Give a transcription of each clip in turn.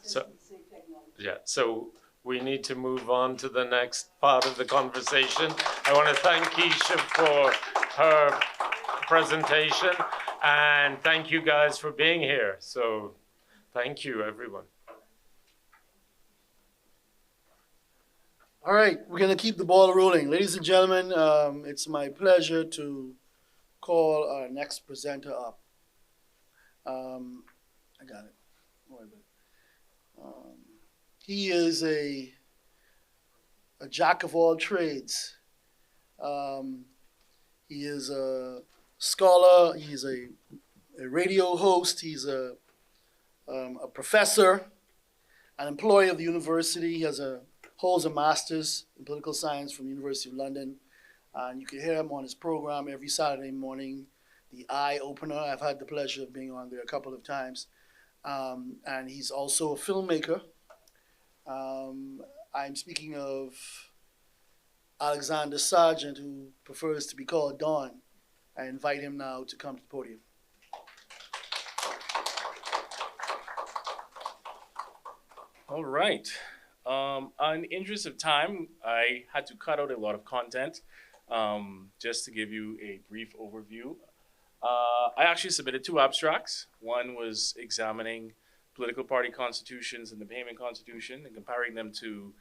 So, yeah, so we need to move on to the next part of the conversation. I want to thank Keisha for her presentation, and thank you guys for being here. So thank you, everyone. All right, we're going to keep the ball rolling. Ladies and gentlemen, it's my pleasure to call our next presenter up. I got it. Don't worry about it. He is a jack of all trades. He is a scholar. He's a radio host. He's a professor, an employee of the university. He holds a master's in political science from the University of London. And you can hear him on his program every Saturday morning, The Eye Opener. I've had the pleasure of being on there a couple of times. And he's also a filmmaker. I'm speaking of Alexander Sargent, who prefers to be called Don. I invite him now to come to the podium. All right. In the interest of time, I had to cut out a lot of content just to give you a brief overview. I actually submitted 2 abstracts. One was examining political party constitutions and the Bahamian Constitution and comparing them to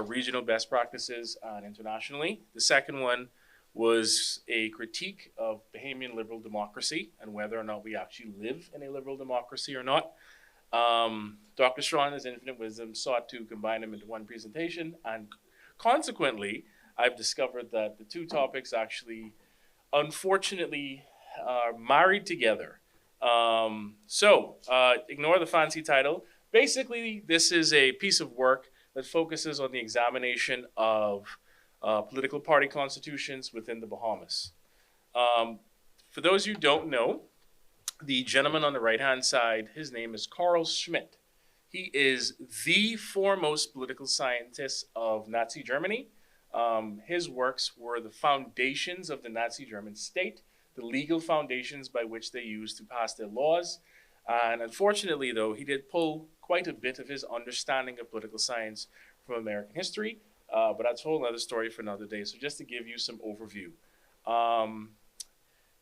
regional best practices and internationally. The second one was a critique of Bahamian liberal democracy and whether or not we actually live in a liberal democracy or not. Dr. Strawn, in his infinite wisdom, sought to combine them into one presentation, and consequently, I've discovered that the 2 topics actually, unfortunately, are married together. So ignore the fancy title. Basically, this is a piece of work that focuses on the examination of political party constitutions within the Bahamas. For those who don't know, the gentleman on the right-hand side, his name is Carl Schmitt. He is the foremost political scientist of Nazi Germany. His works were the foundations of the Nazi German state, the legal foundations by which they used to pass their laws. And unfortunately, though, he did pull quite a bit of his understanding of political science from American history, but that's a whole other story for another day. So just to give you some overview.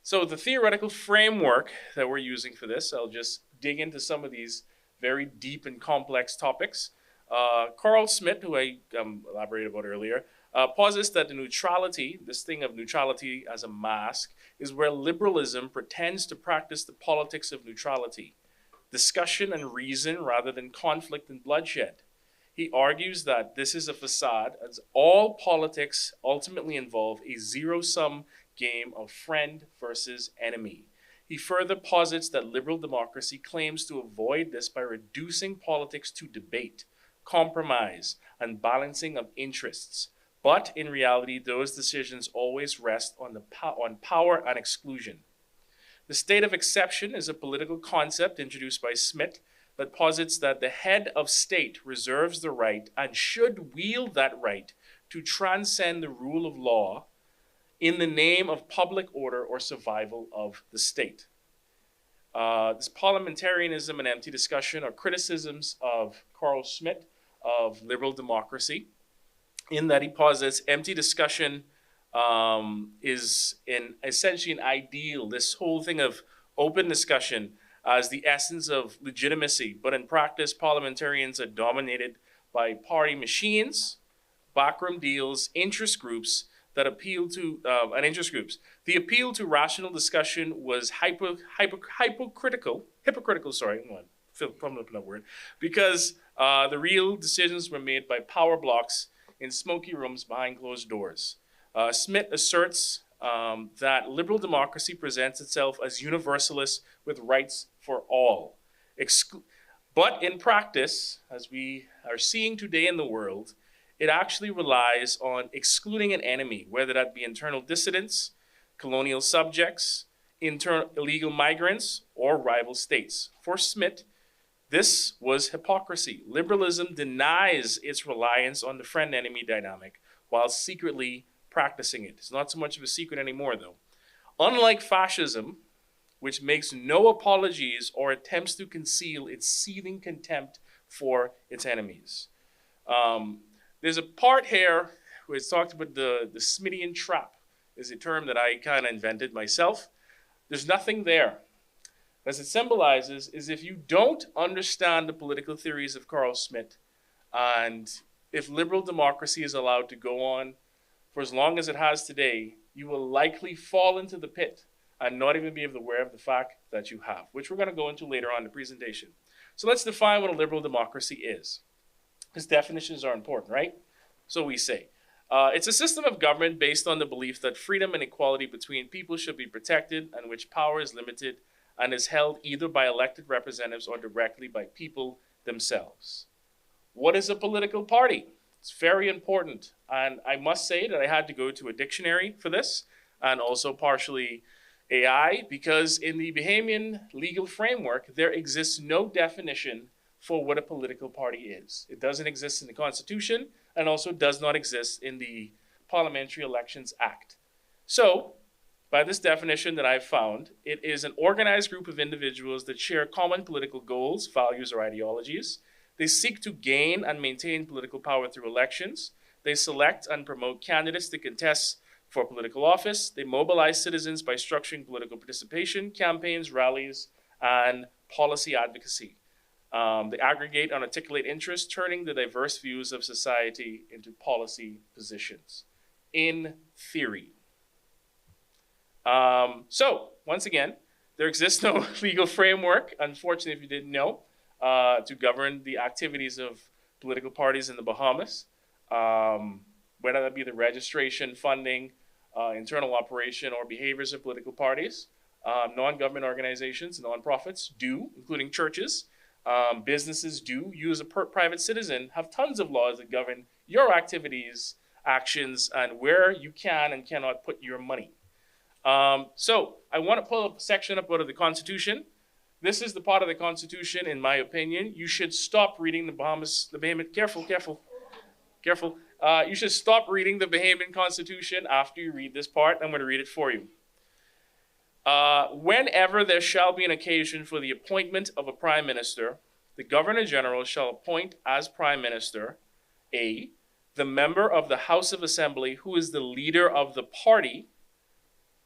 So the theoretical framework that we're using for this, I'll just dig into some of these very deep and complex topics. Carl Schmitt, who I elaborated about earlier, posits that the neutrality, this thing of neutrality as a mask, is where liberalism pretends to practice the politics of neutrality, discussion and reason rather than conflict and bloodshed. He argues that this is a facade, as all politics ultimately involve a zero-sum game of friend versus enemy. He further posits that liberal democracy claims to avoid this by reducing politics to debate, compromise, and balancing of interests. But in reality, those decisions always rest on power and exclusion. The state of exception is a political concept introduced by Schmitt that posits that the head of state reserves the right and should wield that right to transcend the rule of law in the name of public order or survival of the state. This parliamentarianism and empty discussion are criticisms of Carl Schmitt of liberal democracy, in that he posits empty discussion is essentially an ideal, this whole thing of open discussion as the essence of legitimacy. But in practice, parliamentarians are dominated by party machines, backroom deals, interest groups that appeal to, and interest groups. The appeal to rational discussion was hypocritical, because the real decisions were made by power blocks in smoky rooms behind closed doors. Schmitt asserts that liberal democracy presents itself as universalist with rights for all. But in practice, as we are seeing today in the world, it actually relies on excluding an enemy, whether that be internal dissidents, colonial subjects, illegal migrants, or rival states. For Schmitt, this was hypocrisy. Liberalism denies its reliance on the friend-enemy dynamic while secretly practicing it. It's not so much of a secret anymore, though. Unlike fascism, which makes no apologies or attempts to conceal its seething contempt for its enemies. There's a part here where it's talked about the Smithian trap is a term that I kind of invented myself. There's nothing there. As it symbolizes is if you don't understand the political theories of Carl Schmitt, and if liberal democracy is allowed to go on for as long as it has today, you will likely fall into the pit and not even be able to be aware of the fact that you have, which we're going to go into later on in the presentation. So let's define what a liberal democracy is, because definitions are important, right? So we say, it's a system of government based on the belief that freedom and equality between people should be protected and which power is limited and is held either by elected representatives or directly by people themselves. What is a political party? It's very important. And I must say that I had to go to a dictionary for this and also partially AI, because in the Bahamian legal framework, there exists no definition for what a political party is. It doesn't exist in the Constitution and also does not exist in the Parliamentary Elections Act. So, by this definition that I've found, it is an organized group of individuals that share common political goals, values, or ideologies. They seek to gain and maintain political power through elections. They select and promote candidates to contest for political office. They mobilize citizens by structuring political participation, campaigns, rallies, and policy advocacy. They aggregate and articulate interests, turning the diverse views of society into policy positions. In theory. So, once again, there exists no legal framework, unfortunately, if you didn't know, to govern the activities of political parties in the Bahamas, whether that be the registration, funding, internal operation, or behaviors of political parties. Non-government organizations, non-profits do, including churches. Businesses do. You as a private citizen have tons of laws that govern your activities, actions, and where you can and cannot put your money. So I want to pull a section up out of the Constitution. This is the part of the Constitution, in my opinion. You should stop reading the Bahamian, careful. You should stop reading the Bahamian Constitution after you read this part. I'm going to read it for you. Whenever there shall be an occasion for the appointment of a prime minister, the Governor General shall appoint as prime minister, A, the member of the House of Assembly who is the leader of the party,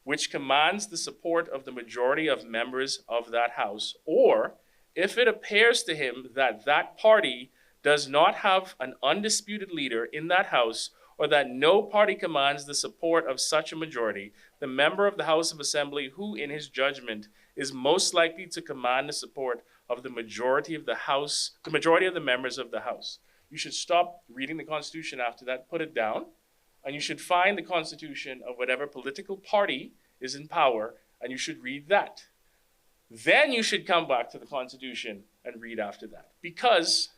which commands the support of the majority of members of that house, or if it appears to him that that party does not have an undisputed leader in that house, or that no party commands the support of such a majority, the member of the House of Assembly who, in his judgment, is most likely to command the support of the majority of the House, the majority of the members of the House. You should stop reading the Constitution after that, put it down, and you should find the Constitution of whatever political party is in power, and you should read that. Then you should come back to the Constitution and read after that. Because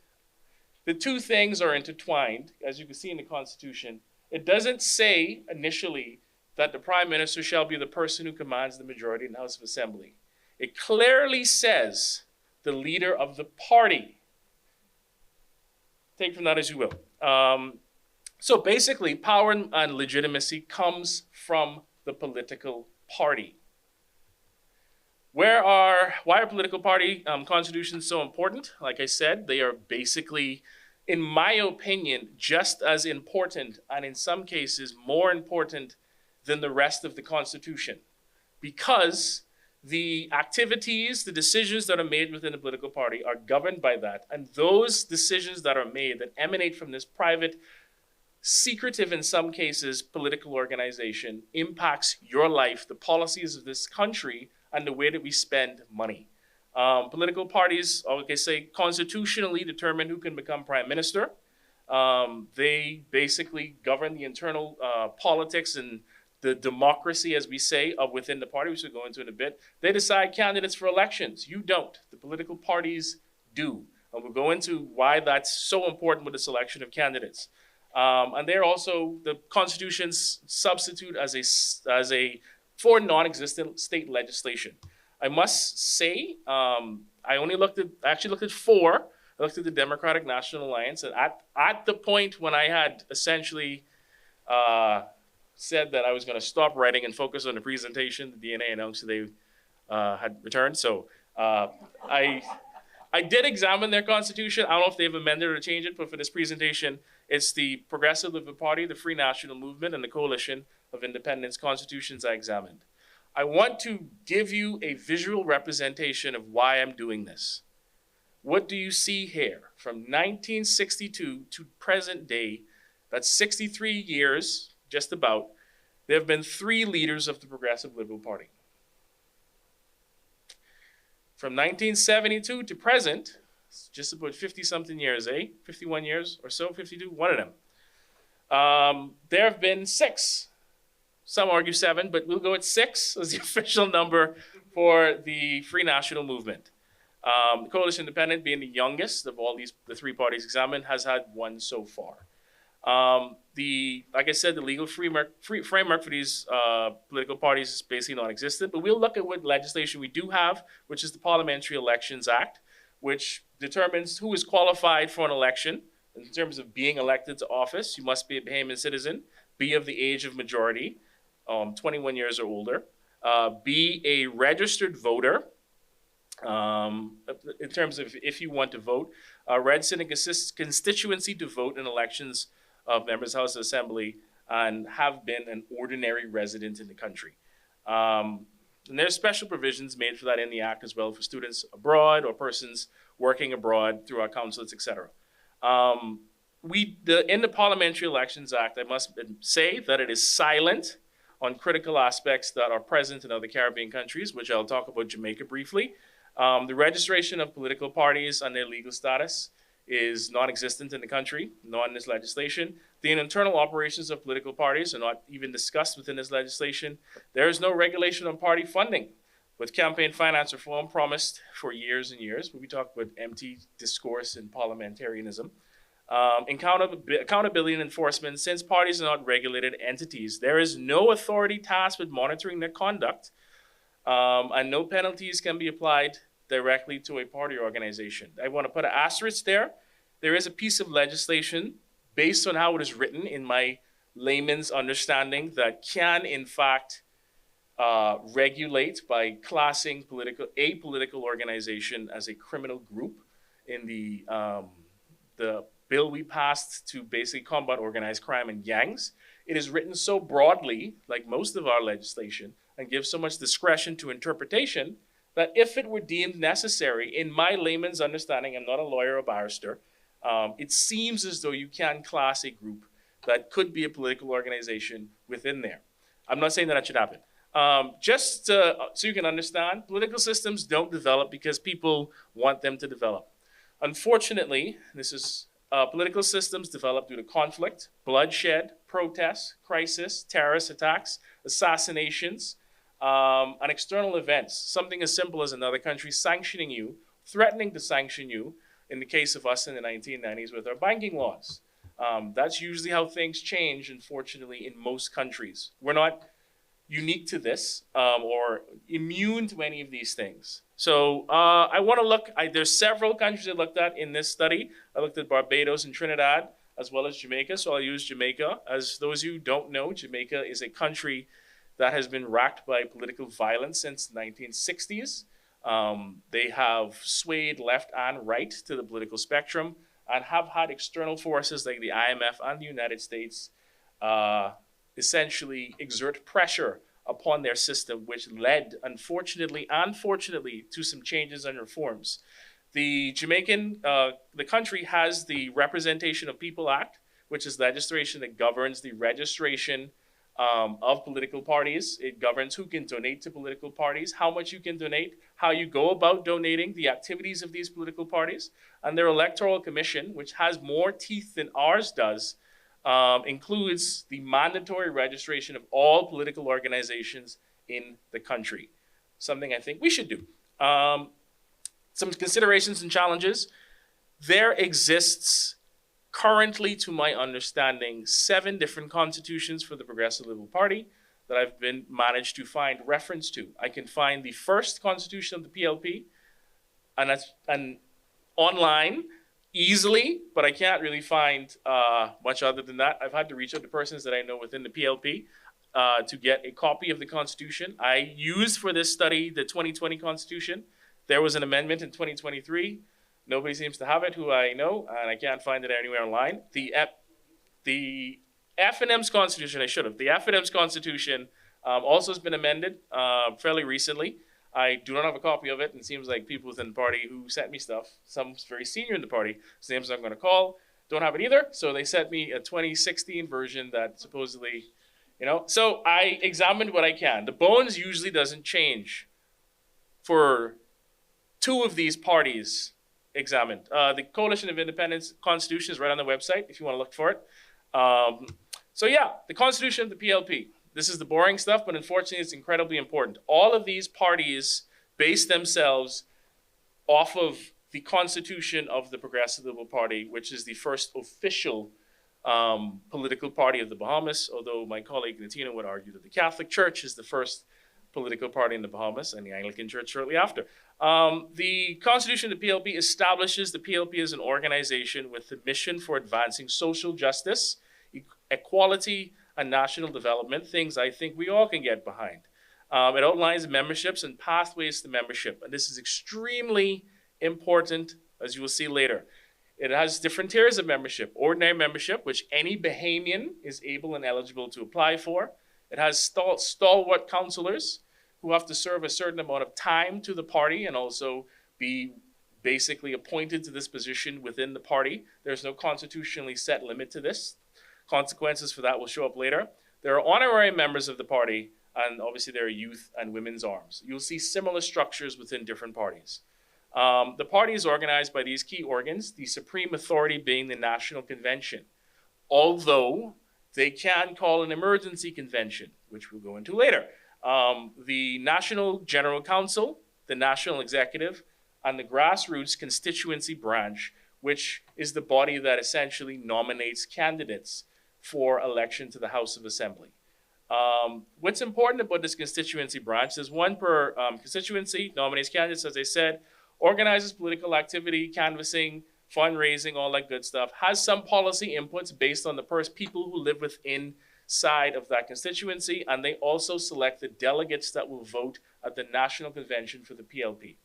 the two things are intertwined, as you can see in the Constitution. It doesn't say initially that the Prime Minister shall be the person who commands the majority in the House of Assembly. It clearly says the leader of the party. Take from that as you will. So basically, power and legitimacy comes from the political party. Why are political party constitutions so important? Like I said, they are basically, in my opinion, just as important, and in some cases more important than the rest of the Constitution, because the activities, the decisions that are made within the political party are governed by that, and those decisions that are made that emanate from this private, secretive in some cases, political organization impacts your life, the policies of this country, and the way that we spend money. Political parties, like I say, constitutionally determine who can become prime minister. They basically govern the internal politics and the democracy, as we say, of within the party, which we'll go into in a bit. They decide candidates for elections. You don't. The political parties do. And we'll go into why that's so important with the selection of candidates. And they're also the Constitution's substitute for non-existent state legislation. I must say, I actually looked at four. I looked at the Democratic National Alliance, and at the point when I had essentially said that I was going to stop writing and focus on the presentation, the DNA announced they had returned. So I I did examine their constitution. I don't know if they've amended or changed it, but for this presentation, it's the Progressive Liberal Party, the Free National Movement, and the Coalition of Independents constitutions I examined. I want to give you a visual representation of why I'm doing this. What do you see here? From 1962 to present day, that's 63 years, just about, there have been 3 leaders of the Progressive Liberal Party. From 1972 to present, it's just about 50-something years, 51 years or so, 52, one of them. There have been 6. Some argue 7, but we'll go at 6 as the official number for the Free National Movement. The Coalition Independent, being the youngest of all the 3 parties examined, has had 1 so far. Like I said, the legal framework for these political parties is basically non-existent, but we'll look at what legislation we do have, which is the Parliamentary Elections Act, which determines who is qualified for an election. In terms of being elected to office, you must be a Bahamian citizen, be of the age of majority, 21 years or older, be a registered voter. In terms of if you want to vote, registered in constituency to vote in elections of members of the House of Assembly, and have been an ordinary resident in the country. And there's special provisions made for that in the Act as well for students abroad or persons working abroad through our consulates, etc. In the Parliamentary Elections Act, I must say that it is silent on critical aspects that are present in other Caribbean countries, which I'll talk about Jamaica briefly. The registration of political parties and their legal status is non-existent in the country, not in this legislation. The internal operations of political parties are not even discussed within this legislation. There is no regulation on party funding, with campaign finance reform promised for years and years, but we talk about empty discourse and parliamentarianism. Accountability and enforcement, since parties are not regulated entities, there is no authority tasked with monitoring their conduct, and no penalties can be applied directly to a party organization. I want to put an asterisk there. There is a piece of legislation based on how it is written in my layman's understanding that can, in fact, regulate by classing a political organization as a criminal group in the bill we passed to basically combat organized crime and gangs. It is written so broadly, like most of our legislation, and gives so much discretion to interpretation that if it were deemed necessary, in my layman's understanding, I'm not a lawyer or barrister, it seems as though you can class a group that could be a political organization within there. I'm not saying that should happen. Just so you can understand, political systems don't develop because people want them to develop. Unfortunately, political systems develop due to conflict, bloodshed, protests, crisis, terrorist attacks, assassinations, and external events. Something as simple as another country sanctioning you, threatening to sanction you, in the case of us in the 1990s with our banking laws. That's usually how things change, unfortunately, in most countries. We're not unique to this or immune to any of these things. So I want to look, there's several countries I looked at in this study. I looked at Barbados and Trinidad, as well as Jamaica, so I'll use Jamaica. As those of you who don't know, Jamaica is a country that has been racked by political violence since the 1960s. They have swayed left and right to the political spectrum and have had external forces like the IMF and the United States essentially exert pressure upon their system, which led, unfortunately and fortunately, to some changes and reforms. The country has the Representation of People Act, which is legislation that governs the registration of political parties. It governs who can donate to political parties, how much you can donate, how you go about donating, the activities of these political parties. And their electoral commission, which has more teeth than ours does, includes the mandatory registration of all political organizations in the country. Something I think we should do. Some considerations and challenges. There exists currently, to my understanding, 7 different constitutions for the Progressive Liberal Party that I've managed to find reference to. I can find the first constitution of the PLP, and that's online easily, but I can't really find much other than that. I've had to reach out to persons that I know within the PLP to get a copy of the Constitution. I used for this study the 2020 Constitution. There was an amendment in 2023. Nobody seems to have it who I know, and I can't find it anywhere online. The FNM's Constitution, the FNM's Constitution also has been amended fairly recently. I do not have a copy of it, and it seems like people within the party who sent me stuff, some very senior in the party, whose names I'm going to call, don't have it either. So they sent me a 2016 version that supposedly, So I examined what I can. The bones usually doesn't change for two of these parties examined. The Coalition of Independence Constitution is right on the website if you want to look for it. The Constitution of the PLP. This is the boring stuff, but unfortunately it's incredibly important. All of these parties base themselves off of the Constitution of the Progressive Liberal Party, which is the first official political party of the Bahamas, although my colleague Latino would argue that the Catholic Church is the first political party in the Bahamas and the Anglican Church shortly after. The Constitution of the PLP establishes the PLP as an organization with the mission for advancing social justice, equality, and national development, things I think we all can get behind. It outlines memberships and pathways to membership, and this is extremely important, as you will see later. It has different tiers of membership. Ordinary membership, which any Bahamian is able and eligible to apply for. It has stalwart counselors who have to serve a certain amount of time to the party and also be basically appointed to this position within the party. There's no constitutionally set limit to this. Consequences for that will show up later. There are honorary members of the party, and obviously there are youth and women's arms. You'll see similar structures within different parties. The party is organized by these key organs, the supreme authority being the National Convention. Although they can call an emergency convention, which we'll go into later. The National General Council, the National Executive, and the Grassroots Constituency Branch, which is the body that essentially nominates candidates for election to the House of Assembly. What's important about this constituency branch, there's one per constituency, nominates candidates, as I said, organizes political activity, canvassing, fundraising, all that good stuff, has some policy inputs based on the people who live within side of that constituency, and they also select the delegates that will vote at the National Convention for the PLP.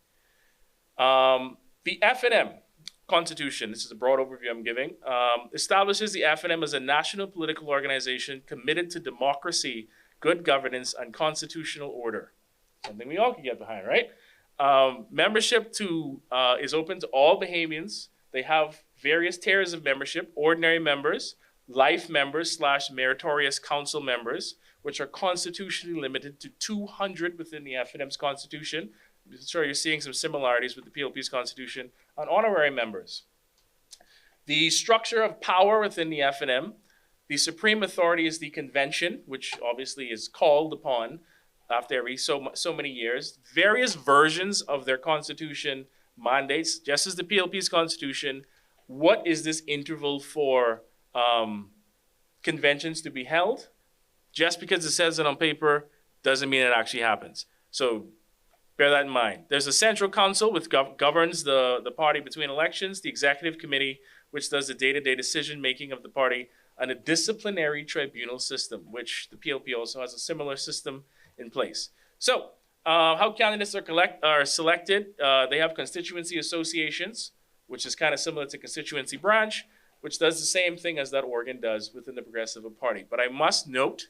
The FNM Constitution, this is a broad overview I'm giving, establishes the FNM as a national political organization committed to democracy, good governance, and constitutional order. Something we all can get behind, right? Membership is open to all Bahamians. They have various tiers of membership: ordinary members, life members / meritorious council members, which are constitutionally limited to 200 within the FNM's constitution. I'm sure you're seeing some similarities with the PLP's constitution, and honorary members. The structure of power within the FNM, the supreme authority is the convention, which obviously is called upon after every so many years. Various versions of their constitution mandates, just as the PLP's constitution, what is this interval for conventions to be held? Just because it says it on paper doesn't mean it actually happens. So bear that in mind. There's a central council which governs the party between elections, the executive committee, which does the day-to-day decision-making of the party, and a disciplinary tribunal system, which the PLP also has a similar system in place. So how candidates are selected, they have constituency associations, which is kind of similar to constituency branch, which does the same thing as that organ does within the Progressive Party. But I must note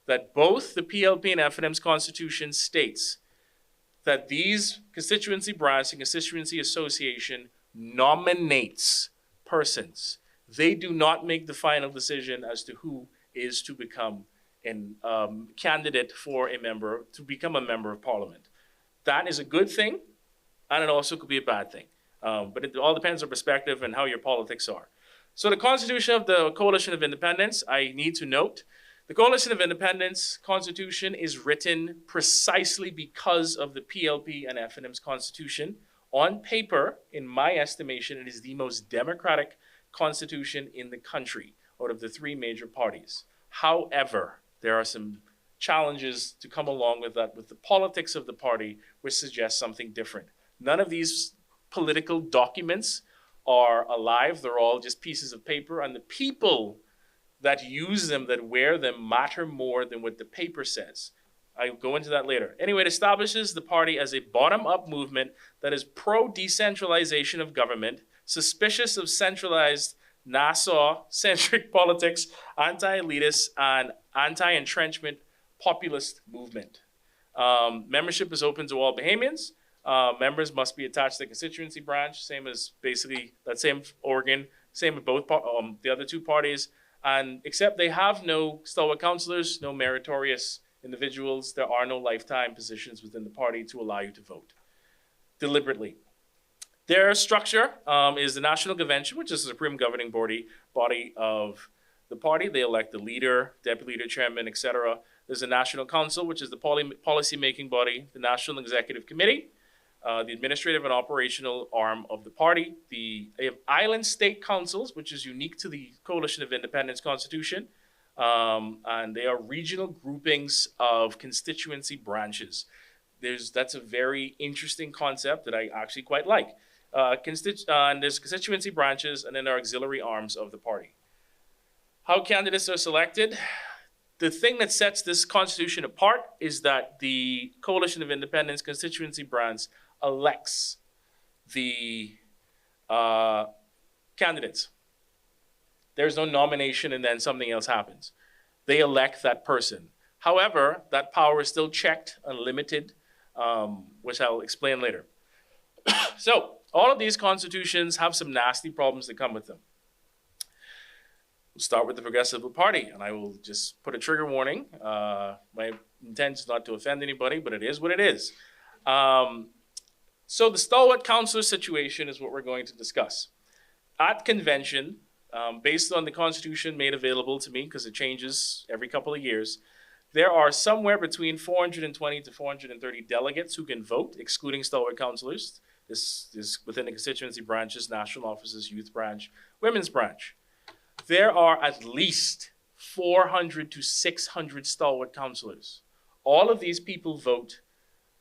that both the PLP and FNM's constitution states that these constituency branch and constituency association nominates persons. They do not make the final decision as to who is to become a candidate for to become a member of parliament. That is a good thing, and it also could be a bad thing. But it all depends on perspective and how your politics are. So the Constitution of the Coalition of Independence, I need to note, the Coalition of Independence Constitution is written precisely because of the PLP and FNM's Constitution. On paper, in my estimation, it is the most democratic constitution in the country out of the three major parties. However, there are some challenges to come along with that, with the politics of the party, which suggests something different. None of these political documents are alive. They're all just pieces of paper, and the people that use them, that wear them, matter more than what the paper says. I'll go into that later. Anyway, it establishes the party as a bottom-up movement that is pro-decentralization of government, suspicious of centralized Nassau-centric politics, anti-elitist, and anti-entrenchment populist movement. Membership is open to all Bahamians. Members must be attached to the constituency branch, same as basically that same organ, same with both the other two parties. And except they have no stalwart councillors, no meritorious individuals, there are no lifetime positions within the party to allow you to vote deliberately. Their structure is the National Convention, which is the supreme governing body of the party. They elect the leader, deputy leader, chairman, etc. There's a National Council, which is the policy-making body, the National Executive Committee, the administrative and operational arm of the party. They have island state councils, which is unique to the Coalition of Independence Constitution. And they are regional groupings of constituency branches. That's a very interesting concept that I actually quite like. And there's constituency branches, and then there are auxiliary arms of the party. How candidates are selected? The thing that sets this constitution apart is that the Coalition of Independence constituency branch elects the candidates. There's no nomination and then something else happens. They elect that person. However, that power is still checked and limited, which I'll explain later. So, all of these constitutions have some nasty problems that come with them. We'll start with the Progressive Party, and I will just put a trigger warning. My intent is not to offend anybody, but it is what it is. So the stalwart councillor situation is what we're going to discuss. At convention, based on the Constitution made available to me, because it changes every couple of years, there are somewhere between 420 to 430 delegates who can vote, excluding stalwart councillors. This is within the constituency branches, national offices, youth branch, women's branch. There are at least 400 to 600 stalwart councillors. All of these people vote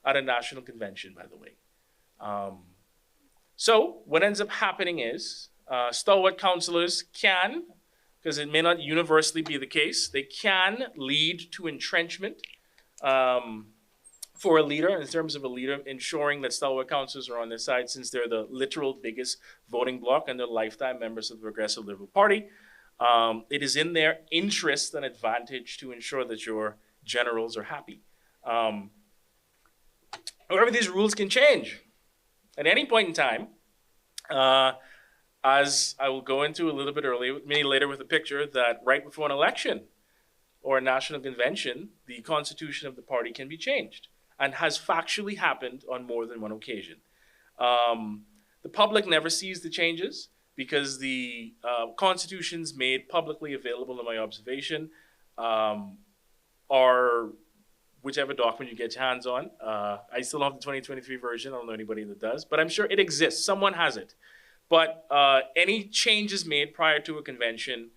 at a national convention, by the way. So what ends up happening is stalwart councillors can, because it may not universally be the case, they can lead to entrenchment for a leader, in terms of a leader, ensuring that stalwart councillors are on their side, since they're the literal biggest voting bloc and they're lifetime members of the Progressive Liberal Party. It is in their interest and advantage to ensure that your generals are happy. However, these rules can change at any point in time. As I will go into a little bit later with a picture, that right before an election or a national convention, the constitution of the party can be changed, and has factually happened on more than one occasion. The public never sees the changes because the constitutions made publicly available, in my observation, are whichever document you get your hands on. I still don't have the 2023 version. I don't know anybody that does, but I'm sure it exists. Someone has it. But any changes made prior to a convention,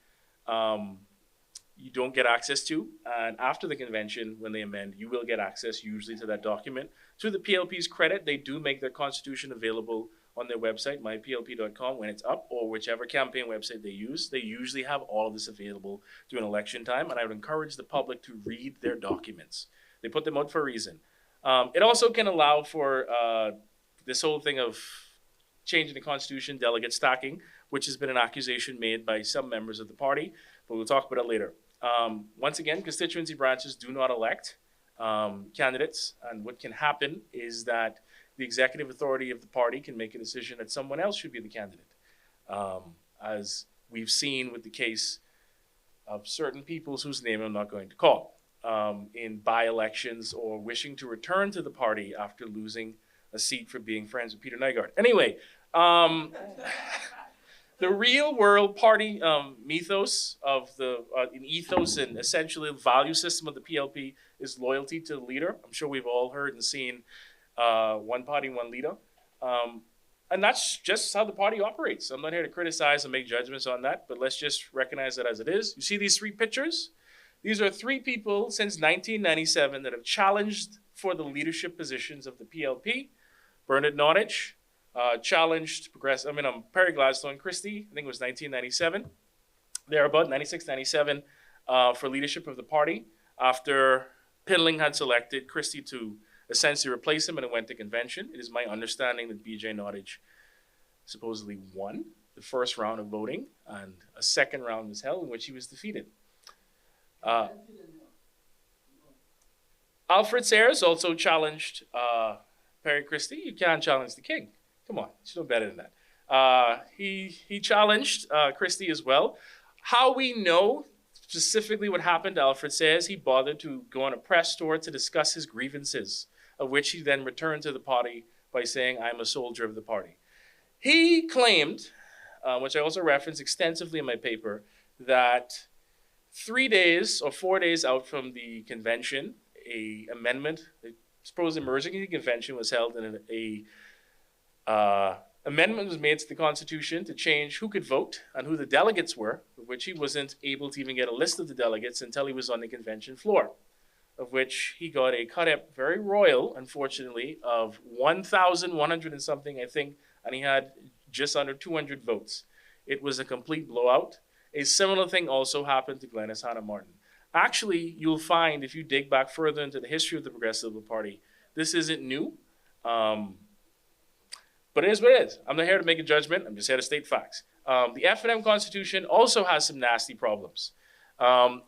you don't get access to. And after the convention, when they amend, you will get access usually to that document. To the PLP's credit, they do make their constitution available on their website, myplp.com, when it's up, or whichever campaign website they use. They usually have all of this available during election time, and I would encourage the public to read their documents. They put them out for a reason. It also can allow for this whole thing of changing the constitution, delegate stacking, which has been an accusation made by some members of the party, but we'll talk about it later. Once again, constituency branches do not elect candidates, and what can happen is that the executive authority of the party can make a decision that someone else should be the candidate, as we've seen with the case of certain peoples whose name I'm not going to call, in by-elections or wishing to return to the party after losing a seat for being friends with Peter Nygaard. Anyway, the real world party mythos of the ethos and essentially the value system of the PLP is loyalty to the leader. I'm sure we've all heard and seen one party, one leader. And that's just how the party operates. I'm not here to criticize and make judgments on that, but let's just recognize that as it is. You see these three pictures? These are three people since 1997 that have challenged for the leadership positions of the PLP. Bernard Nottage challenged Perry Gladstone Christie, I think it was 1997. They're about 96, 97 for leadership of the party after Pindling had selected Christie to essentially replace him, and it went to convention. It is my understanding that B.J. Nottage supposedly won the first round of voting, and a second round was held in which he was defeated. Alfred Sayers also challenged Perry Christie. You can't challenge the king. Come on, you know better than that. He challenged Christie as well. How we know specifically what happened to Alfred Sayers, he bothered to go on a press tour to discuss his grievances, of which he then returned to the party by saying, "I'm a soldier of the party." He claimed, which I also reference extensively in my paper, that 3 days or 4 days out from the convention, a amendment, supposed emerging in the convention, was held, and a amendment was made to the Constitution to change who could vote and who the delegates were, of which he wasn't able to even get a list of the delegates until he was on the convention floor, of which he got a cut-up, very royal, unfortunately, of 1,100 and something, I think, and he had just under 200 votes. It was a complete blowout. A similar thing also happened to Glenys Hanna Martin. Actually, you'll find, if you dig back further into the history of the Progressive Liberal Party, this isn't new. But it is what it is. I'm not here to make a judgment. I'm just here to state facts. The F&M Constitution also has some nasty problems.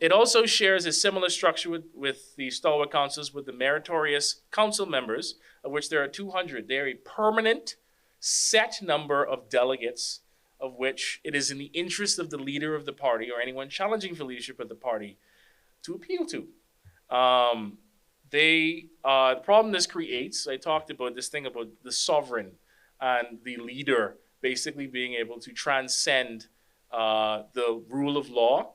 It also shares a similar structure with the stalwart councils with the meritorious council members, of which there are 200. They are a permanent set number of delegates, of which it is in the interest of the leader of the party or anyone challenging for leadership of the party to appeal to. The problem this creates, I talked about this thing about the sovereign and the leader basically being able to transcend the rule of law.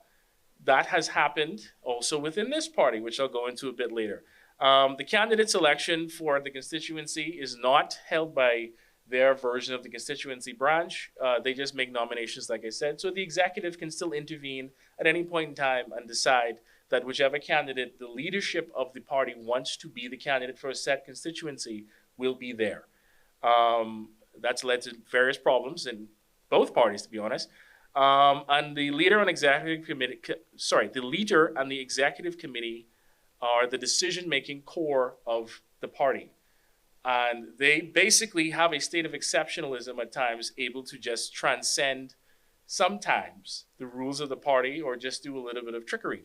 That has happened also within this party, which I'll go into a bit later. The candidate selection for the constituency is not held by their version of the constituency branch. They just make nominations, like I said. So the executive can still intervene at any point in time and decide that whichever candidate the leadership of the party wants to be the candidate for a set constituency will be there. That's led to various problems in both parties, to be honest. And the leader and executive committee, the leader and the executive committee are the decision-making core of the party. And they basically have a state of exceptionalism at times, able to just transcend sometimes the rules of the party or just do a little bit of trickery.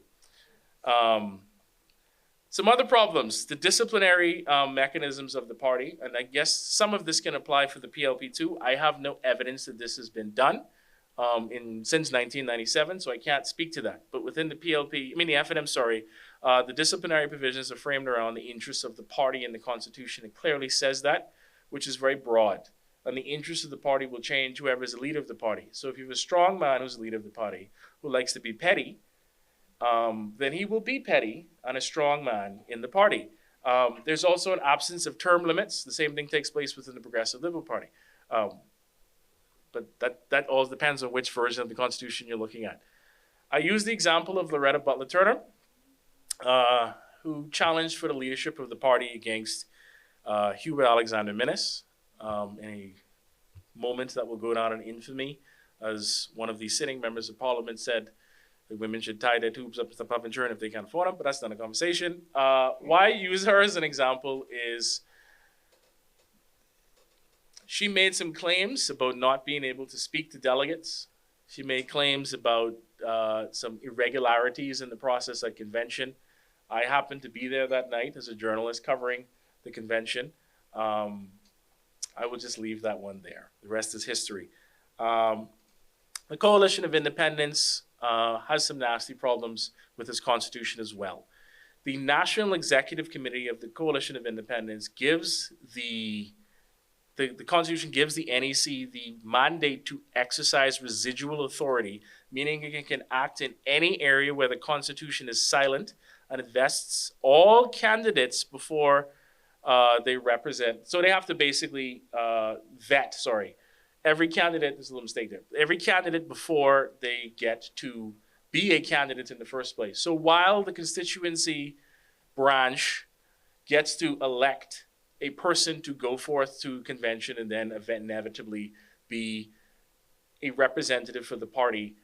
Some other problems, the disciplinary mechanisms of the party, and I guess some of this can apply for the PLP too. I have no evidence that this has been done since 1997, so I can't speak to that. But within the the F&M, the disciplinary provisions are framed around the interests of the party in the Constitution. It clearly says that, which is very broad. And the interests of the party will change whoever is the leader of the party. So if you have a strong man who's the leader of the party, who likes to be petty, then he will be petty and a strong man in the party. There's also an absence of term limits. The same thing takes place within the Progressive Liberal Party. But that all depends on which version of the Constitution you're looking at. I use the example of Loretta Butler Turner, who challenged for the leadership of the party against Hubert Alexander Minnis in a moment that will go down in infamy, as one of the sitting members of Parliament said that women should tie their tubes up to the puff and churn if they can't afford them, but that's not a conversation. Why I use her as an example is she made some claims about not being able to speak to delegates. She made claims about some irregularities in the process at convention. I happened to be there that night as a journalist covering the convention. I will just leave that one there. The rest is history. The Coalition of Independence has some nasty problems with its constitution as well. The National Executive Committee of the Coalition of Independence gives the Constitution gives the NEC the mandate to exercise residual authority, meaning it can act in any area where the Constitution is silent, and it vests all candidates before they represent. So they have to basically vet, every candidate, there's a little mistake there, every candidate before they get to be a candidate in the first place. So while the constituency branch gets to elect a person to go forth to convention and then inevitably be a representative for the party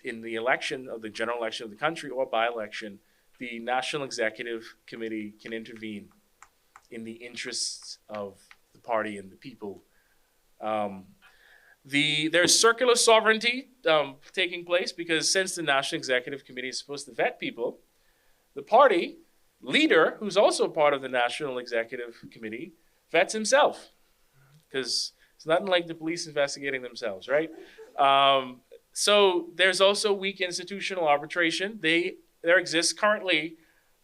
in the election of the general election of the country or by-election, the National Executive Committee can intervene in the interests of the party and the people. There's circular sovereignty taking place because since the National Executive Committee is supposed to vet people, the party leader, who's also part of the National Executive Committee, vets himself because it's nothing like the police investigating themselves, right? So there's also weak institutional arbitration. There exists currently,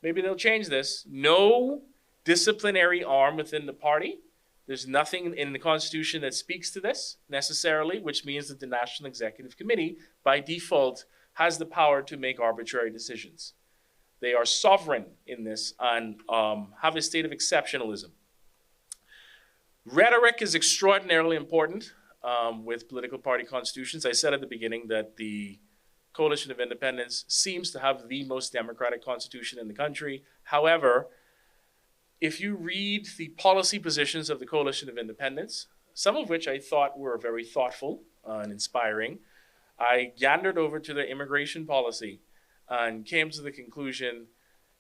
maybe they'll change this, no disciplinary arm within the party. There's nothing in the Constitution that speaks to this necessarily, which means that the National Executive Committee, by default, has the power to make arbitrary decisions. They are sovereign in this and have a state of exceptionalism. Rhetoric is extraordinarily important with political party constitutions. I said at the beginning that the Coalition of Independence seems to have the most democratic constitution in the country. However, if you read the policy positions of the Coalition of Independence, some of which I thought were very thoughtful and inspiring, I yandered over to the immigration policy and came to the conclusion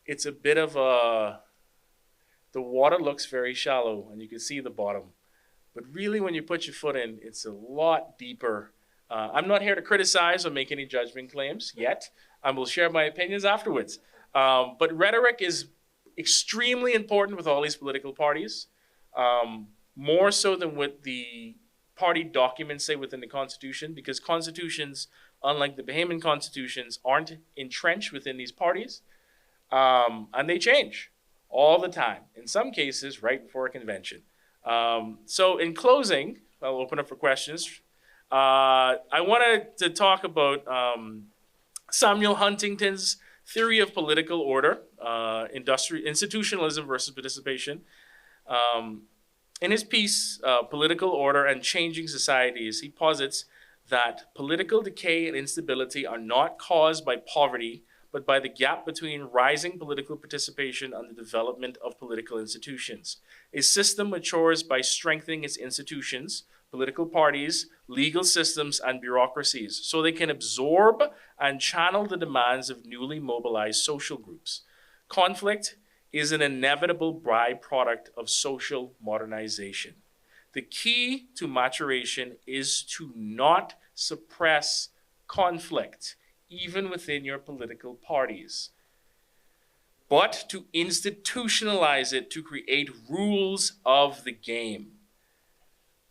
it's a bit of the water looks very shallow and you can see the bottom. But really when you put your foot in, it's a lot deeper. I'm not here to criticize or make any judgment claims yet. I will share my opinions afterwards. But rhetoric is extremely important with all these political parties, more so than what the party documents say within the Constitution, because constitutions, unlike the Bahamian constitutions, aren't entrenched within these parties, and they change all the time, in some cases right before a convention. So in closing, I'll open up for questions. I wanted to talk about Samuel Huntington's theory of political order, institutionalism versus participation. In his piece, Political Order and Changing Societies, he posits that political decay and instability are not caused by poverty, but by the gap between rising political participation and the development of political institutions. A system matures by strengthening its institutions, political parties, legal systems, and bureaucracies, so they can absorb and channel the demands of newly mobilized social groups. Conflict is an inevitable byproduct of social modernization. The key to maturation is to not suppress conflict, even within your political parties, but to institutionalize it to create rules of the game.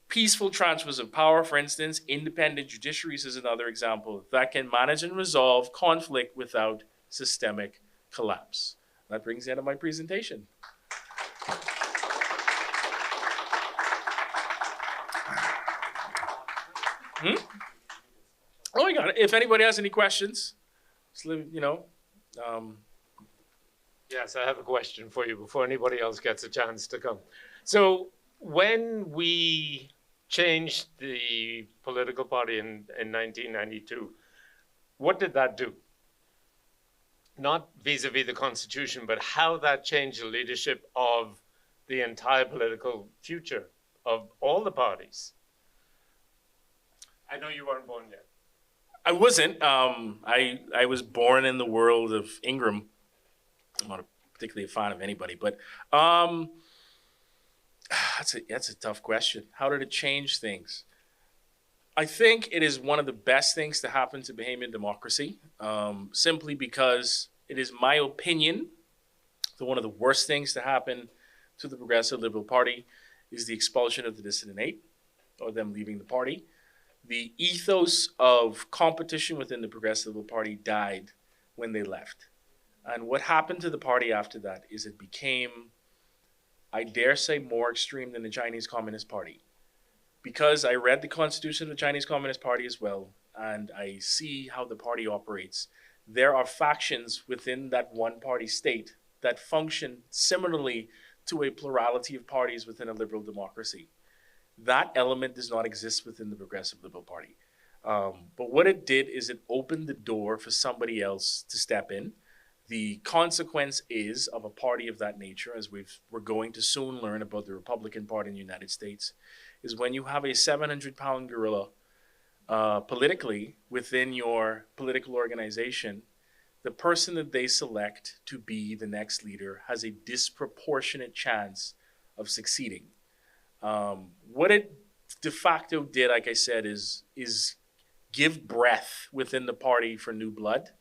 Peaceful transfers of power, for instance, independent judiciaries is another example that can manage and resolve conflict without systemic collapse. That brings the end of my presentation. Oh my God, if anybody has any questions, just leave, Yes, I have a question for you before anybody else gets a chance to come. So when we changed the political party in 1992, what did that do? Not vis-a-vis the Constitution, but how that changed the leadership of the entire political future of all the parties. I know you weren't born yet. I wasn't. I was born in the world of Ingram. I'm not particularly a fan of anybody, but that's a tough question. How did it change things? I think it is one of the best things to happen to Bahamian democracy, simply because it is my opinion that one of the worst things to happen to the Progressive Liberal Party is the expulsion of the Dissident Eight, or them leaving the party. The ethos of competition within the Progressive Liberal Party died when they left. And what happened to the party after that is it became, I dare say, more extreme than the Chinese Communist Party. Because I read the Constitution of the Chinese Communist Party as well, and I see how the party operates, there are factions within that one-party state that function similarly to a plurality of parties within a liberal democracy. That element does not exist within the Progressive Liberal Party. But what it did is it opened the door for somebody else to step in. The consequence is of a party of that nature, as we're going to soon learn about the Republican Party in the United States, is when you have a 700-pound gorilla politically within your political organization, the person that they select to be the next leader has a disproportionate chance of succeeding. What it de facto did, like I said, is give breath within the party for new blood.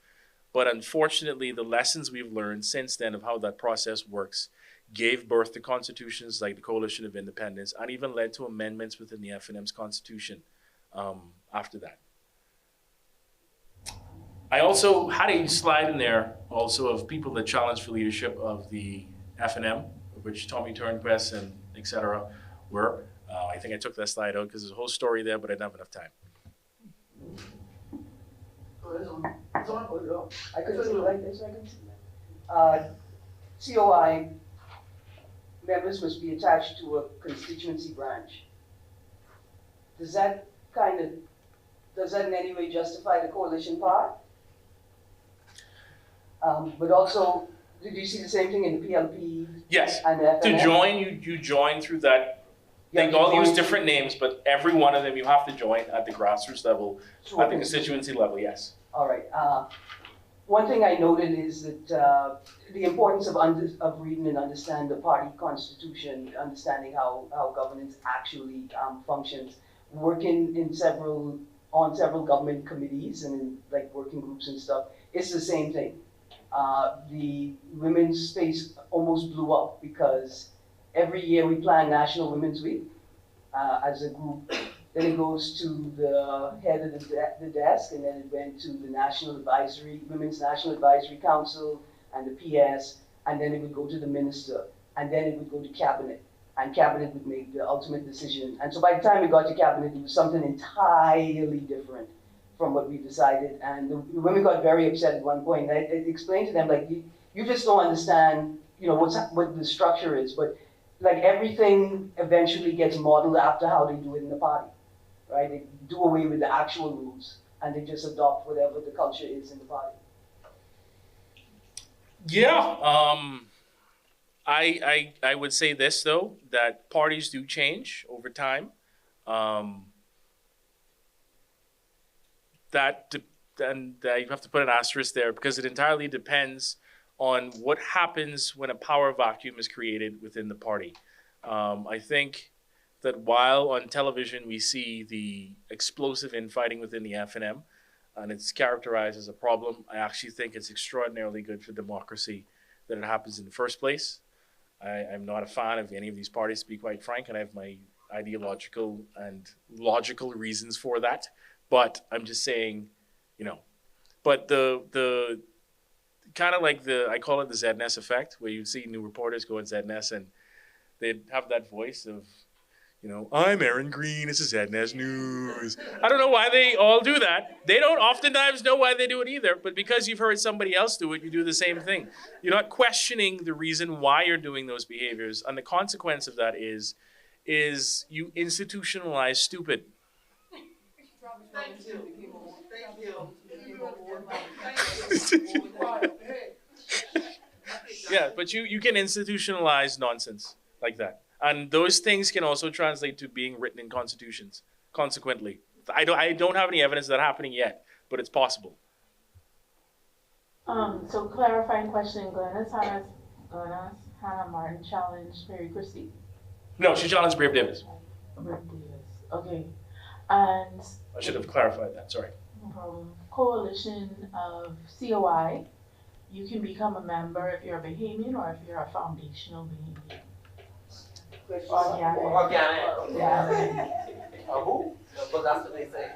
But unfortunately, the lessons we've learned since then of how that process works gave birth to constitutions like the Coalition of Independence, and even led to amendments within the FNM's constitution after that. I also had a slide in there also of people that challenged for leadership of the FNM, of which Tommy Turnquest and et cetera were. I think I took that slide out because there's a whole story there, but I didn't have enough time. I could see like this, COI members must be attached to a constituency branch. Does that in any way justify the coalition part? But also, did you see the same thing in the PLP? Yes. And the FNM? To join, you join through that. They all use different names, but every one of them you have to join at the grassroots level, at the constituency level, yes. All right. One thing I noted is that the importance of reading and understanding the party constitution, understanding how governance actually functions, working on several government committees and in like working groups and stuff, it's the same thing. The women's space almost blew up because every year we plan National Women's Week as a group. Then it goes to the head of the desk, and then it went to the Women's National Advisory Council and the PS, and then it would go to the minister, and then it would go to cabinet, and cabinet would make the ultimate decision. And so by the time it got to cabinet, it was something entirely different from what we decided. And the women got very upset at one point. I explained to them, like, you just don't understand, what the structure is, but like everything eventually gets modeled after how they do it in the party. Right? They do away with the actual rules and they just adopt whatever the culture is in the party. Yeah, I would say this though, that parties do change over time. That you have to put an asterisk there because it entirely depends on what happens when a power vacuum is created within the party. I think that while on television we see the explosive infighting within the FNM, and it's characterized as a problem, I actually think it's extraordinarily good for democracy that it happens in the first place. I'm not a fan of any of these parties, to be quite frank, and I have my ideological and logical reasons for that. But I'm just saying, but the kind of like I call it the ZNS effect, where you see new reporters go in ZNS and they'd have that voice of, I'm Aaron Green, this is ZNS News. I don't know why they all do that. They don't oftentimes know why they do it either, but because you've heard somebody else do it, you do the same thing. You're not questioning the reason why you're doing those behaviors, and the consequence of that is you institutionalize stupid. Thank you. Yeah, but you can institutionalize nonsense like that. And those things can also translate to being written in constitutions, consequently. I don't have any evidence of that happening yet, but it's possible. So clarifying question, Glennis Hannah Martin challenged Mary Christie? No, she challenged Brave Davis. Brave Davis, okay. And I should have clarified that, sorry. no problem. Coalition of COI, you can become a member if you're a Bahamian or if you're a foundational Bahamian. Organic. Who? But that's what they say.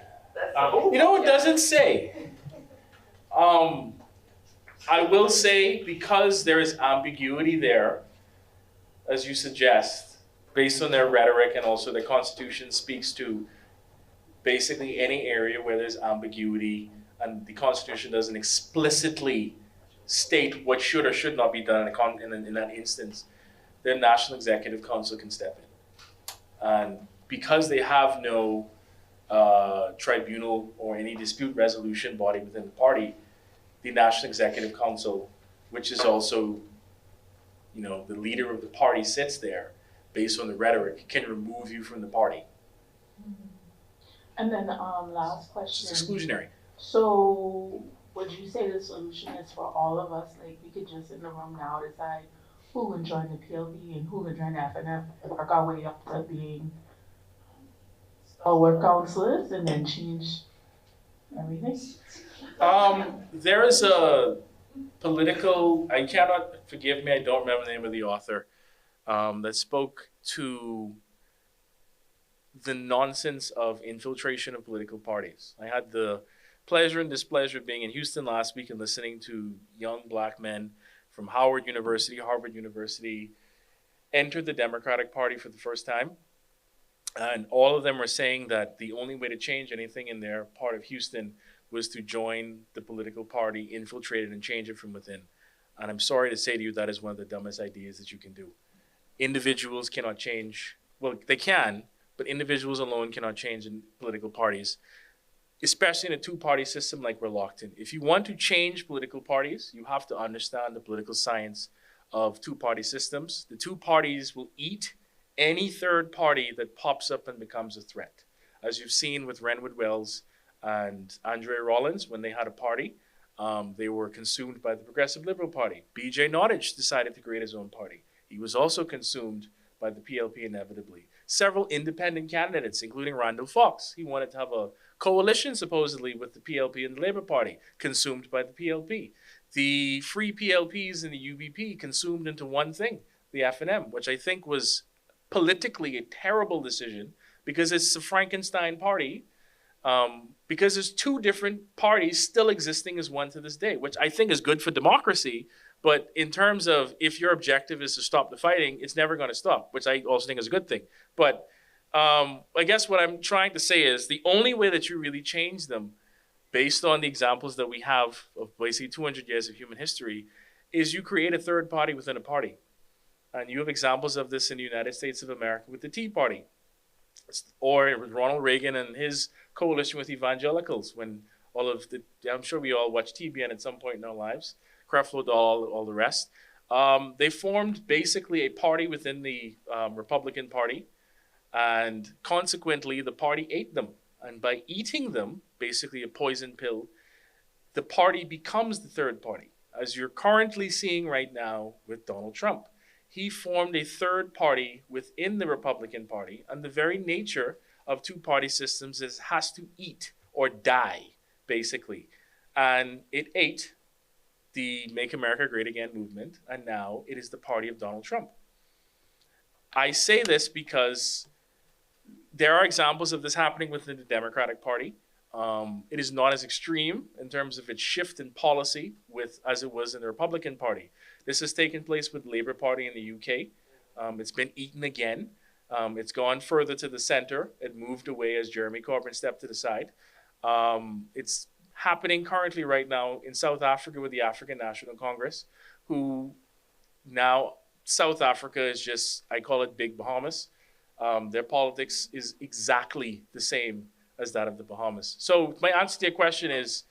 It doesn't say. I will say, because there is ambiguity there, as you suggest, based on their rhetoric, and also the Constitution speaks to basically any area where there's ambiguity and the Constitution doesn't explicitly state what should or should not be done in that instance, the National Executive Council can step in. And because they have no tribunal or any dispute resolution body within the party, the National Executive Council, which is also, the leader of the party, sits there based on the rhetoric, can remove you from the party. And then last question. It's exclusionary. So would you say the solution is for all of us? Like, we could just in the room now decide who can join the PLP and who can join the FNF and work our way up to being stalwart counselors and then change everything? There is a political, I cannot, forgive me, I don't remember the name of the author, that spoke to the nonsense of infiltration of political parties. I had the pleasure and displeasure of being in Houston last week and listening to young black men from Howard University, Harvard University, enter the Democratic Party for the first time. And all of them were saying that the only way to change anything in their part of Houston was to join the political party, infiltrate it, and change it from within. And I'm sorry to say to you, that is one of the dumbest ideas that you can do. Individuals cannot change, well, they can, but individuals alone cannot change in political parties, especially in a two-party system like we're locked in. If you want to change political parties, you have to understand the political science of two-party systems. The two parties will eat any third party that pops up and becomes a threat. As you've seen with Renwood Wells and Andre Rollins, when they had a party, they were consumed by the Progressive Liberal Party. B.J. Nottage decided to create his own party. He was also consumed by the PLP inevitably. Several independent candidates, including Randall Fox, he wanted to have a coalition supposedly with the PLP and the Labour Party, consumed by the PLP. The Free PLPs and the UBP consumed into one thing, the FNM, which I think was politically a terrible decision because it's the Frankenstein party, because there's two different parties still existing as one to this day, which I think is good for democracy. But in terms of if your objective is to stop the fighting, it's never going to stop, which I also think is a good thing. But I guess what I'm trying to say is the only way that you really change them, based on the examples that we have of basically 200 years of human history, is you create a third party within a party. And you have examples of this in the United States of America with the Tea Party, or with Ronald Reagan and his coalition with evangelicals when all of the, I'm sure we all watched TBN at some point in our lives, Creflo Dollar, all the rest. They formed basically a party within the Republican Party, and consequently the party ate them. And by eating them, basically a poison pill, the party becomes the third party, as you're currently seeing right now with Donald Trump. He formed a third party within the Republican Party, and the very nature of two-party systems is it has to eat or die, basically. And it ate the Make America Great Again movement, and now it is the party of Donald Trump. I say this because there are examples of this happening within the Democratic Party. It is not as extreme in terms of its shift in policy as it was in the Republican Party. This has taken place with the Labour Party in the UK. It's been eaten again. It's gone further to the center. It moved away as Jeremy Corbyn stepped to the side. It's happening currently right now in South Africa with the African National Congress, who now South Africa is just, I call it Big Bahamas. Their politics is exactly the same as that of the Bahamas. So my answer to your question is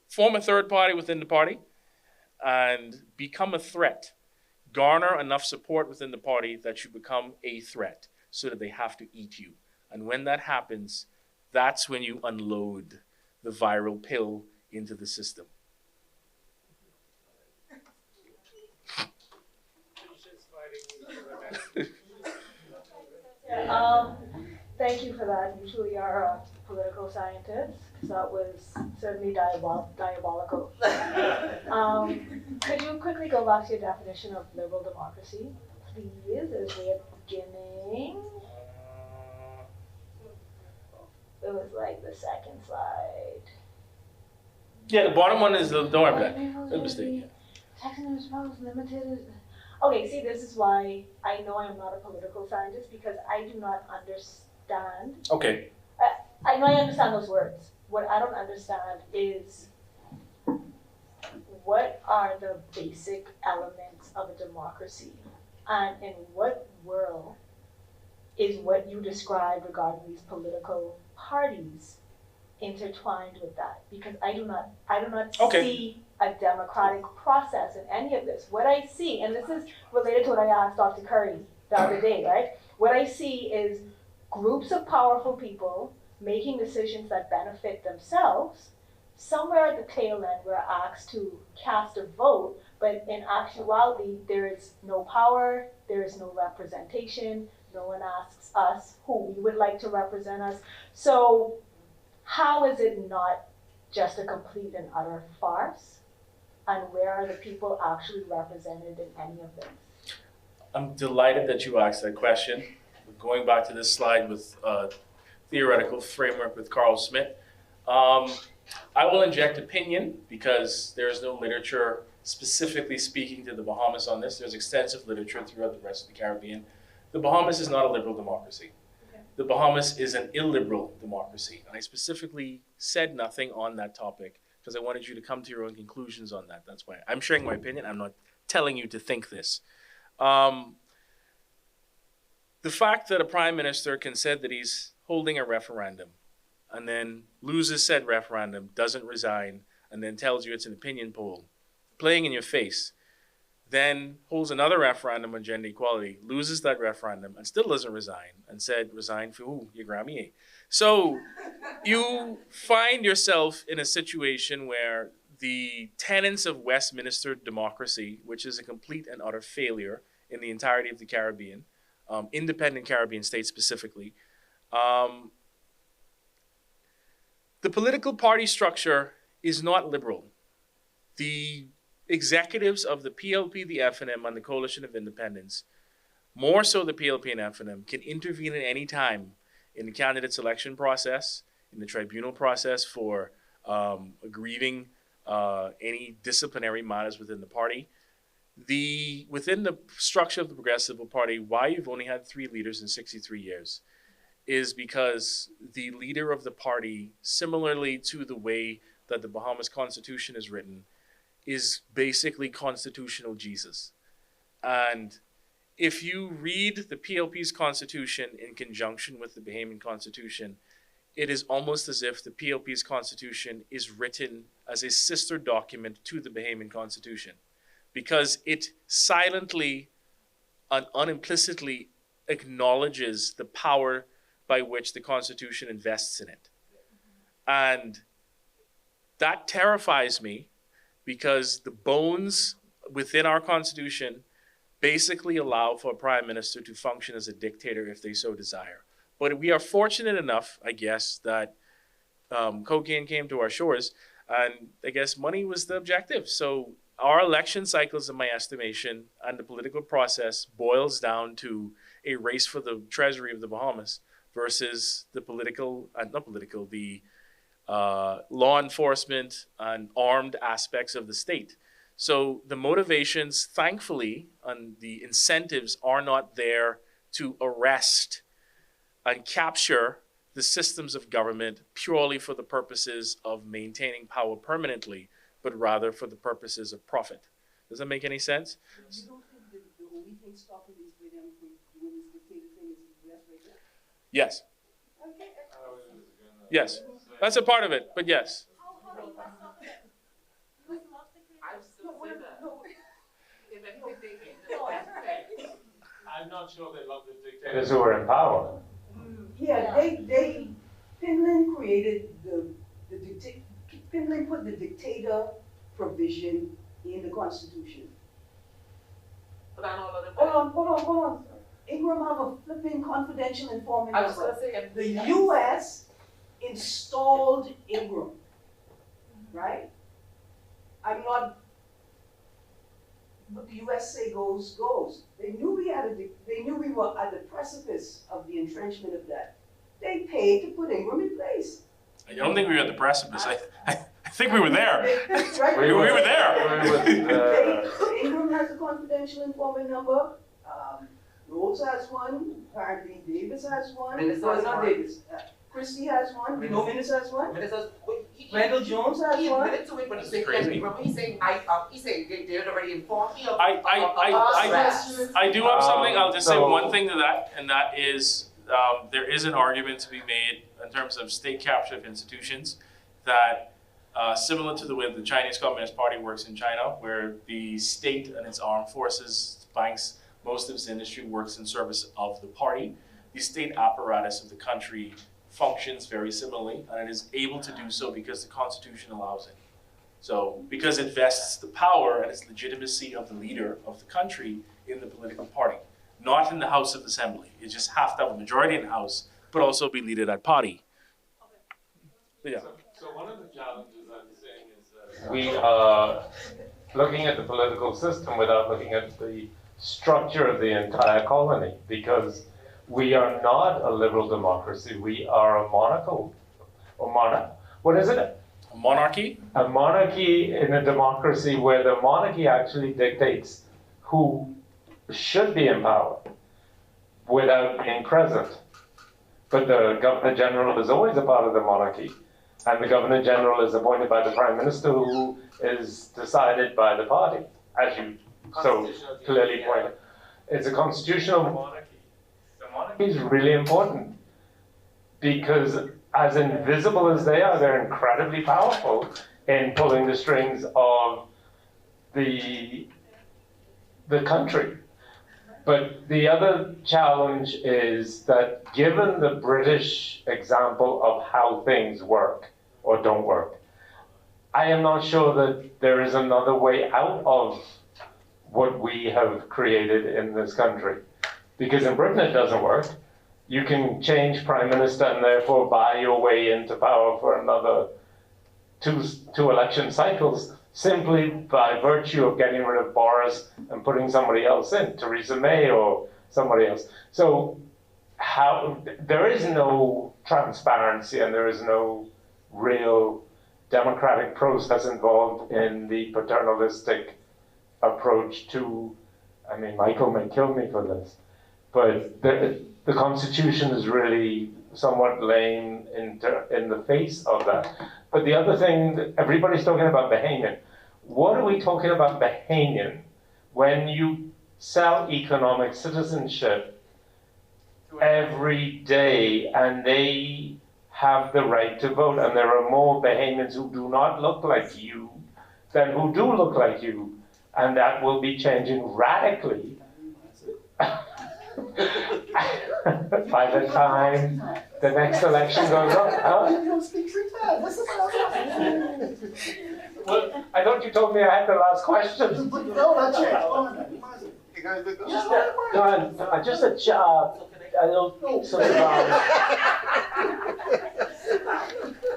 form a third party within the party and become a threat. Garner enough support within the party that you become a threat so that they have to eat you. And when that happens, that's when you unload the viral pill into the system. Thank you for that. You truly are a political scientist, because that was certainly diabolical. Could you quickly go back to your definition of liberal democracy, please, as we are beginning? It was like the second slide. Yeah, the bottom one is, don't worry about that. Good mistake. Limited. Okay, see, this is why I know I'm not a political scientist, because I do not understand. Okay. I know I understand those words. What I don't understand is what are the basic elements of a democracy, and in what world is what you described regarding these political parties intertwined with that? Because I do not see a democratic process in any of this. What I see, and this is related to what I asked Dr. Curry the other day, right? What I see is groups of powerful people making decisions that benefit themselves somewhere at the tail end, we're asked to cast a vote, but in actuality, there is no power, there is no representation, no one asks us who we would like to represent us. So how is it not just a complete and utter farce? And where are the people actually represented in any of this? I'm delighted that you asked that question. Going back to this slide with theoretical framework with Carl Schmitt, I will inject opinion because there is no literature specifically speaking to the Bahamas on this. There's extensive literature throughout the rest of the Caribbean. The Bahamas is not a liberal democracy. The Bahamas is an illiberal democracy. And I specifically said nothing on that topic because I wanted you to come to your own conclusions on that. That's why I'm sharing my opinion. I'm not telling you to think this. The fact that a prime minister can say that he's holding a referendum and then loses said referendum, doesn't resign, and then tells you it's an opinion poll, playing in your face, then holds another referendum on gender equality, loses that referendum, and still doesn't resign, and said, resign for who? Your Grammy. So you find yourself in a situation where the tenets of Westminster democracy, which is a complete and utter failure in the entirety of the Caribbean, independent Caribbean states specifically, the political party structure is not liberal. The executives of the PLP, the FNM, and the Coalition of Independents, more so the PLP and FNM, can intervene at any time in the candidate selection process, in the tribunal process for grieving any disciplinary matters within the party. Within the structure of the Progressive Party, why you've only had 3 leaders in 63 years is because the leader of the party, similarly to the way that the Bahamas Constitution is written, is basically constitutional Jesus. And if you read the PLP's constitution in conjunction with the Bahamian Constitution, it is almost as if the PLP's constitution is written as a sister document to the Bahamian Constitution, because it silently and unimplicitly acknowledges the power by which the Constitution invests in it. And that terrifies me, because the bones within our Constitution basically allow for a prime minister to function as a dictator if they so desire. But we are fortunate enough, I guess, that cocaine came to our shores, and I guess money was the objective. So our election cycles, in my estimation, and the political process boils down to a race for the treasury of the Bahamas versus the law enforcement and armed aspects of the state. So the motivations, thankfully, and the incentives are not there to arrest and capture the systems of government purely for the purposes of maintaining power permanently, but rather for the purposes of profit. Does that make any sense? You don't think that the only thing stopping these them from doing this dictator thing is the US right now? Yes. Okay. Yes. That's a part of it, but yes. I'm not sure they love the dictators who are in power. Yeah, Finland created Finland put the dictator provision in the Constitution. Hold on. Ingram have a flipping confidential informant. I was gonna say, The US installed Ingram, right? What the US say goes. They knew we were at the precipice of the entrenchment of that. They paid to put Ingram in place. I don't think we were at the precipice. I think we were there. Right? We were there. Ingram has a confidential informant number. Rhodes has one. Apparently Davis has one. Minister has not one. Davis. Christie has one. We know Minister has one. Randall Jones has he one. admitted to it, but That's he's crazy. saying they had already informed me of I do have something. I'll just say So- one thing to that, and that is there is an argument to be made in terms of state capture of institutions that similar to the way the Chinese Communist Party works in China, where the state and its armed forces, banks, most of its industry works in service of the party. The state apparatus of the country functions very similarly, and it is able to do so because the Constitution allows it. So, because it vests the power and its legitimacy of the leader of the country in the political party, not in the House of Assembly. You just have to have a majority in the House, but also be leader of that party. Yeah. So one of the challenges I'm seeing is that we are looking at the political system without looking at the structure of the entire colony, because we are not a liberal democracy. We are a monarchical, what is it? A monarchy? A monarchy in a democracy where the monarchy actually dictates who should be in power without being present. But the Governor General is always a part of the monarchy. And the Governor General is appointed by the Prime Minister, who is decided by the party, as you so clearly pointed. It's a constitutional monarchy. The monarchy is really important because, as invisible as they are, they're incredibly powerful in pulling the strings of the country. But the other challenge is that, given the British example of how things work or don't work, I am not sure that there is another way out of what we have created in this country. Because in Britain it doesn't work. You can change Prime Minister and therefore buy your way into power for another two election cycles, simply by virtue of getting rid of Boris and putting somebody else in, Theresa May or somebody else. So there is no transparency and there is no real democratic process involved in the paternalistic approach to, I mean, Michael may kill me for this, but the Constitution is really somewhat laying in the face of that. But the other thing, that everybody's talking about Bahamian. What are we talking about Bahamian when you sell economic citizenship every day and they have the right to vote, and there are more Bahamians who do not look like you than who do look like you, and that will be changing radically by the time the next election goes on. Well, I thought you told me I had the last question. No, that's it. Just a little sort of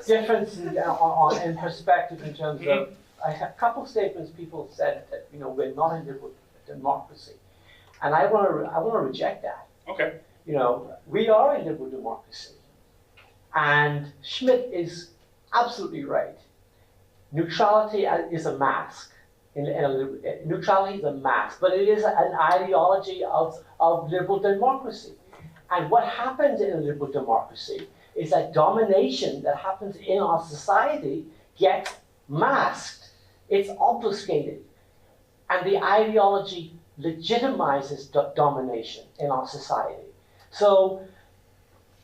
difference in perspective in terms of a couple of statements people said that we're not a liberal democracy, and I want to reject that. Okay. We are a liberal democracy, and Schmidt is absolutely right. Neutrality is a mask. Neutrality is a mask, but it is an ideology of liberal democracy. And what happens in a liberal democracy is that domination that happens in our society gets masked. It's obfuscated. And the ideology legitimizes domination in our society. So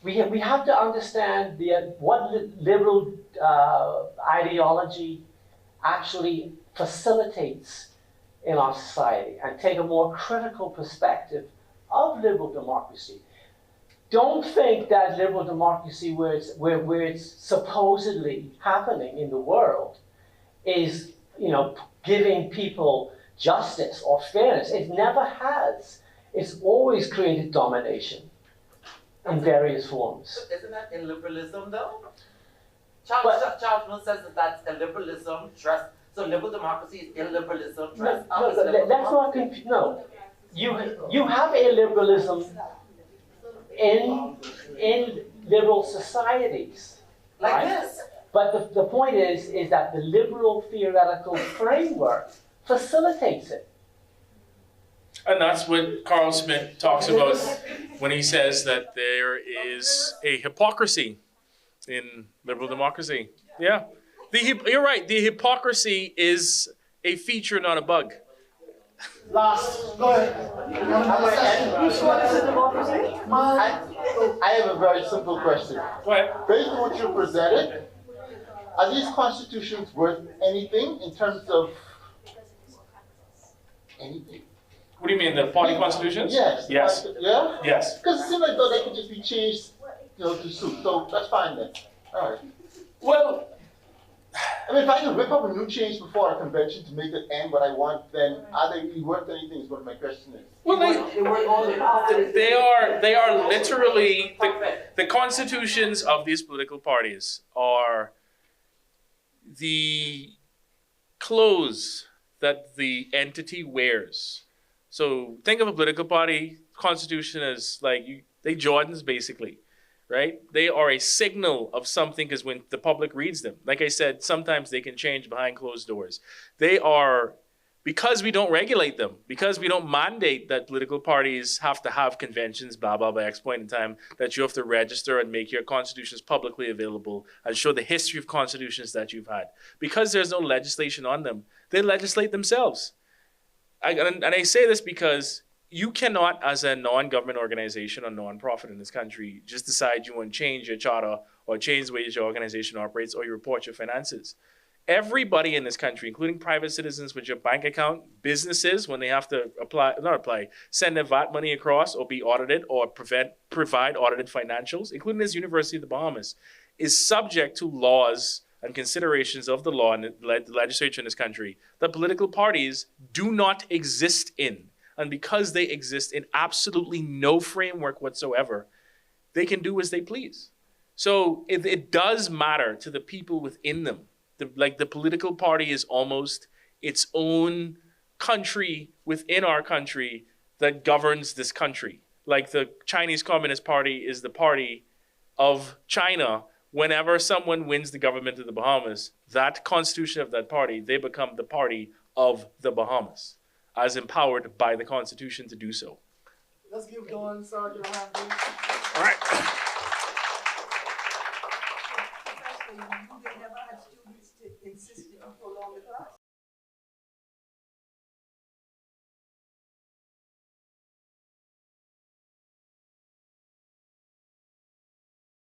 we have to understand what liberal ideology actually facilitates in our society and take a more critical perspective of liberal democracy. Don't think that liberal democracy, where it's supposedly happening in the world, is giving people justice or fairness. It never has. It's always created domination in various forms. Isn't that illiberalism, though? Charles Mill says that that's illiberalism dressed. So liberal democracy is illiberalism dressed up as liberal Let's not confuse. No, you have illiberalism in liberal societies, like right? this. But the point is that the liberal theoretical framework facilitates it. And that's what Carl Schmitt talks about when he says that there is a hypocrisy in liberal democracy. Yeah. You're right. The hypocrisy is a feature, not a bug. Last, go ahead. I have a very simple question. Go ahead. Based on what you presented, are these constitutions worth anything in terms of anything? What do you mean, the party constitutions? Yes. Yes. Yeah? Yes. Because it seems like though they could just be changed to sue. So that's fine then. All right. Well, I mean, if I can whip up a new change before a convention to make it end what I want, then are they really worth anything? Is what my question is. well, They work all the time. they are literally the constitutions of these political parties are the clothes that the entity wears. So think of a political party constitution as like they Jordans basically, right? They are a signal of something because when the public reads them, like I said, sometimes they can change behind closed doors. They are, because we don't regulate them, because we don't mandate that political parties have to have conventions, blah, blah, by X point in time, that you have to register and make your constitutions publicly available and show the history of constitutions that you've had. Because there's no legislation on them, they legislate themselves. And I say this because you cannot, as a non-government organization or non-profit in this country, just decide you want to change your charter or change the way your organization operates or you report your finances. Everybody in this country, including private citizens with your bank account, businesses, when they have to send their VAT money across or be audited or provide audited financials, including this University of the Bahamas, is subject to laws and considerations of the law and the legislature in this country that political parties do not exist in. And because they exist in absolutely no framework whatsoever, they can do as they please. So it does matter to the people within them. The political party is almost its own country within our country that governs this country. Like the Chinese Communist Party is the party of China. Whenever someone wins the government of the Bahamas, that constitution of that party, they become the party of the Bahamas, as empowered by the Constitution to do so. Let's give Dawn Sargent a hand, please. All right.